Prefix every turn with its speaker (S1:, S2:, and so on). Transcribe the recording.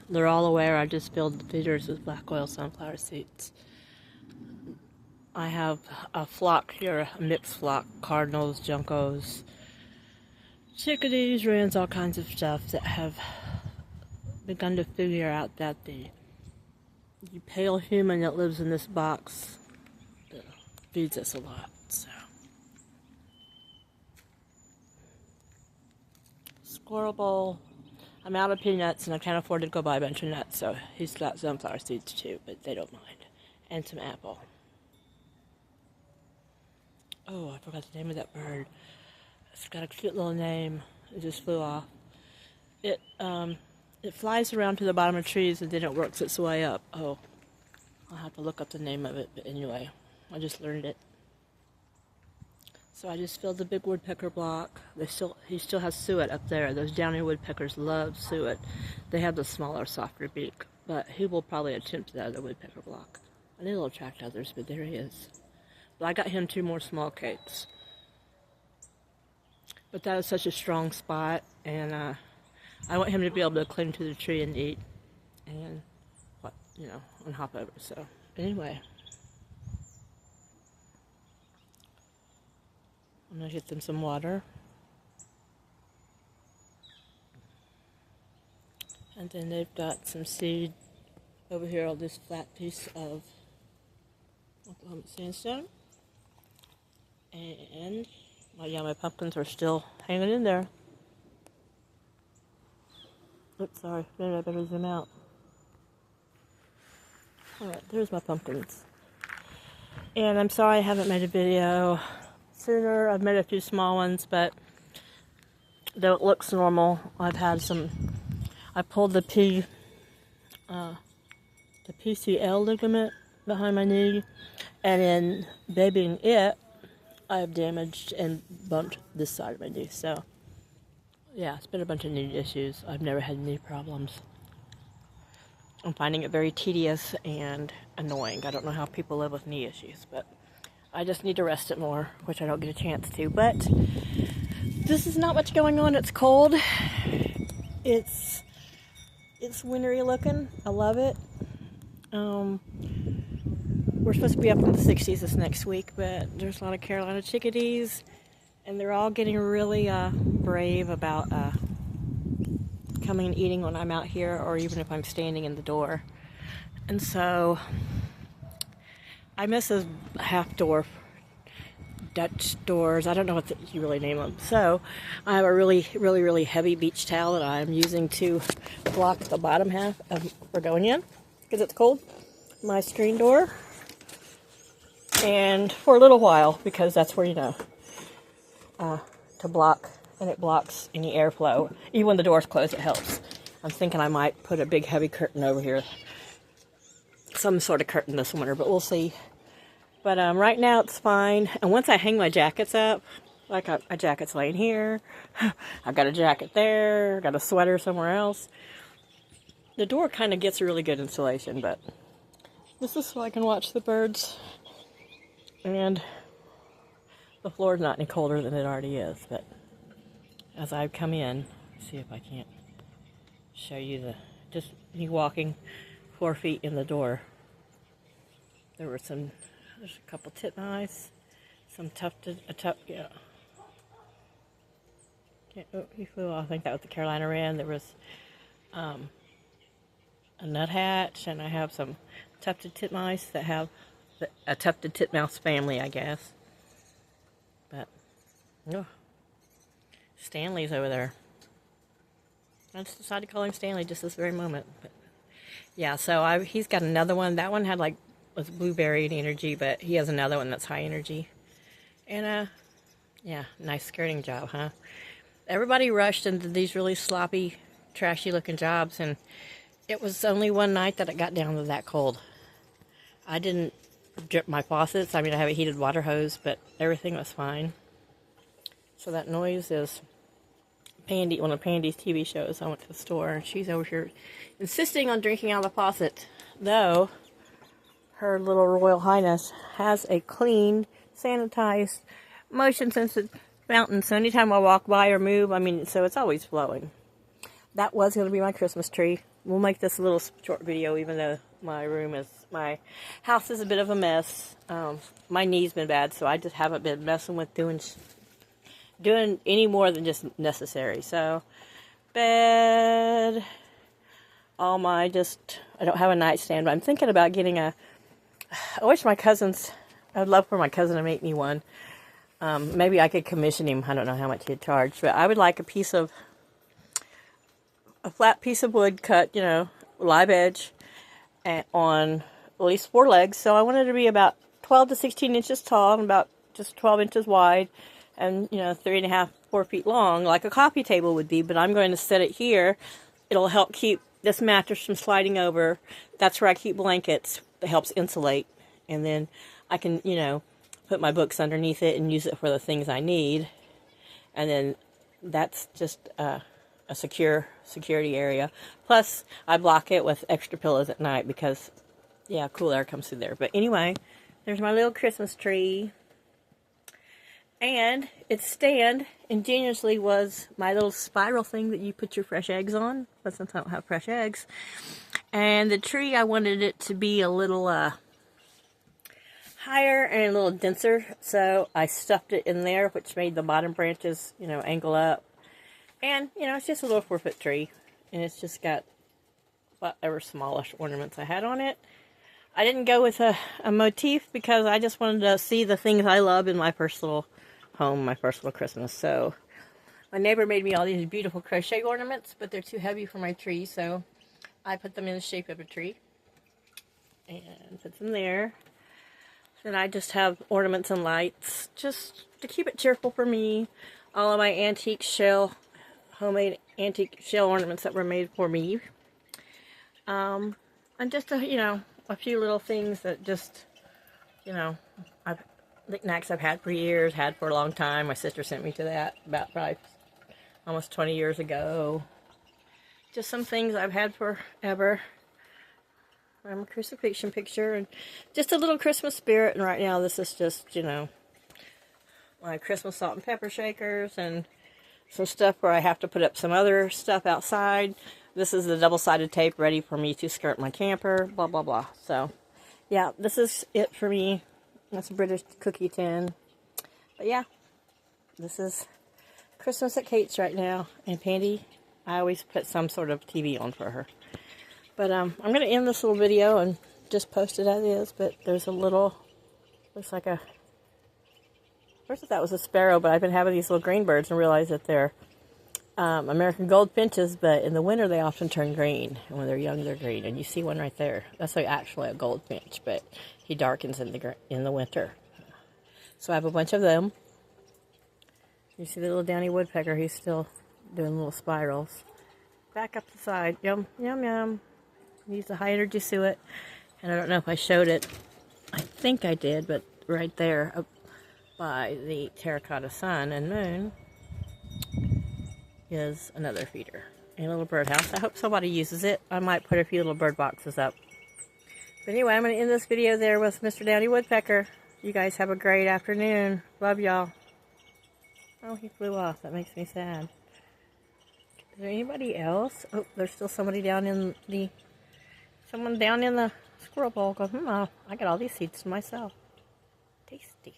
S1: They're all aware I just filled the feeders with black oil sunflower seeds. I have a flock here, a mixed flock, Cardinals, Juncis, chickadees, wrens, all kinds of stuff that have begun to figure out that the pale human that lives in this box feeds us a lot. So, squirrel bowl. I'm out of peanuts and I can't afford to go buy a bunch of nuts, so he's got sunflower seeds too, but they don't mind. And some apple. Oh, I forgot the name of that bird. It's got a cute little name. It just flew off. It flies around to the bottom of trees and then it works its way up. Oh, I'll have to look up the name of it, but anyway, I just learned it. So I just filled the big woodpecker block. He still has suet up there. Those downy woodpeckers love suet. They have the smaller, softer beak, but he will probably attempt that other woodpecker block. I think it'll attract others, but there he is. But I got him 2 more small cakes. But that is such a strong spot, and I want him to be able to cling to the tree and eat, and and hop over. So anyway. I'm going to get them some water. And then they've got some seed over here on this flat piece of Oklahoma sandstone. And, my pumpkins are still hanging in there. Oops, sorry. Maybe I better zoom out. Alright, there's my pumpkins. And I'm sorry I haven't made a video sooner. I've made a few small ones, but though it looks normal, I've had I pulled the PCL ligament behind my knee, and in babying it, I've damaged and bumped this side of my knee. So, yeah, it's been a bunch of knee issues. I've never had knee problems. I'm finding it very tedious and annoying. I don't know how people live with knee issues, but I just need to rest it more, which I don't get a chance to. But this is not much going on. It's cold. It's wintry looking. I love it. We're supposed to be up in the 60s this next week, but there's a lot of Carolina chickadees, and they're all getting really brave about coming and eating when I'm out here, or even if I'm standing in the door. And so I miss those half-door Dutch doors. I don't know what you really name them. So I have a really, really, really heavy beach towel that I'm using to block the bottom half for going in because it's cold. My screen door. And for a little while, because that's where, to block, and it blocks any airflow. Even when the door's closed, it helps. I'm thinking I might put a big heavy curtain over here. Some sort of curtain this winter, but we'll see. But right now it's fine. And once I hang my jackets up, like a jacket's laying here, I've got a jacket there, I've got a sweater somewhere else. The door kind of gets really good insulation, but this is so I can watch the birds. And the floor's not any colder than it already is, but as I come in, see if I can't show you just me walking 4 feet in the door. There's a couple titmice, some tufted, yeah. Oh, he flew off. I think that was the Carolina Wren. There was a nuthatch, and I have some tufted titmice that have a tufted titmouse family, I guess. But, oh, Stanley's over there. I just decided to call him Stanley just this very moment. But yeah, so he's got another one. That one was blueberry energy, but he has another one that's high energy. And yeah, nice skirting job, huh? Everybody rushed into these really sloppy, trashy looking jobs, and it was only one night that it got down to that cold. I didn't drip my faucets. I mean, I have a heated water hose, but everything was fine. So that noise is Pandy, one of Pandy's TV shows. I went to the store, and she's over here insisting on drinking out of the faucet, though Her little Royal Highness has a clean, sanitized, motion-sensitive fountain. So anytime I walk by or move, so it's always flowing. that was going to be my Christmas tree. We'll make this a little short video, even though my house is a bit of a mess. My knee's been bad, so I just haven't been messing with doing any more than just necessary. So, bed, I don't have a nightstand, but I'm thinking about getting I would love for my cousin to make me one. Maybe I could commission him. I don't know how much he'd charge, but I would like a flat piece of wood cut, live edge, and on at least 4 legs. So I wanted it to be about 12 to 16 inches tall and about just 12 inches wide, and 3.5, 4 feet long, like a coffee table would be. But I'm going to set it here. It'll help keep this mattress from sliding over. That's where I keep blankets. It helps insulate, and then I can put my books underneath it and use it for the things I need. And then that's just a security area. Plus, I block it with extra pillows at night because, cool air comes through there. But anyway, there's my little Christmas tree. And its stand ingeniously was my little spiral thing that you put your fresh eggs on. But since I don't have fresh eggs. And the tree, I wanted it to be a little higher and a little denser. So I stuffed it in there, which made the bottom branches, angle up. And, it's just a little 4-foot tree. And it's just got whatever smallish ornaments I had on it. I didn't go with a motif because I just wanted to see the things I love in my personal home, my personal Christmas. So my neighbor made me all these beautiful crochet ornaments, but they're too heavy for my tree, so I put them in the shape of a tree and put them there. Then I just have ornaments and lights just to keep it cheerful for me. All of my homemade antique shell ornaments that were made for me. And just a few little things that just, knickknacks I've had for years, had for a long time. My sister sent me to that about probably almost 20 years ago. Just some things I've had forever. I'm a crucifixion picture and just a little Christmas spirit. And right now this is just, my Christmas salt and pepper shakers and some stuff where I have to put up some other stuff outside. This is the double-sided tape ready for me to skirt my camper, blah, blah, blah. So, yeah, this is it for me. That's a British cookie tin. But, yeah, this is Christmas at Kate's right now. And Pandy, I always put some sort of TV on for her. But I'm going to end this little video and just post it as is. But there's a little, looks like a, first I thought it was a sparrow, but I've been having these little green birds and realized that they're American goldfinches, but in the winter they often turn green. And when they're young, they're green. And you see one right there. That's actually a goldfinch, but he darkens in the winter. So I have a bunch of them. You see the little downy woodpecker. He's still doing little spirals. Back up the side. Yum, yum, yum. Use a high energy suet. And I don't know if I showed it. I think I did, but right there up by the terracotta sun and moon is another feeder. A little birdhouse. I hope somebody uses it. I might put a few little bird boxes up. But anyway, I'm going to end this video there with Mr. Downy Woodpecker. You guys have a great afternoon. Love y'all. Oh, he flew off. That makes me sad. Is there anybody else? Oh, there's still somebody down in the... Someone down in the squirrel bowl goes, I got all these seeds to myself. Tasty.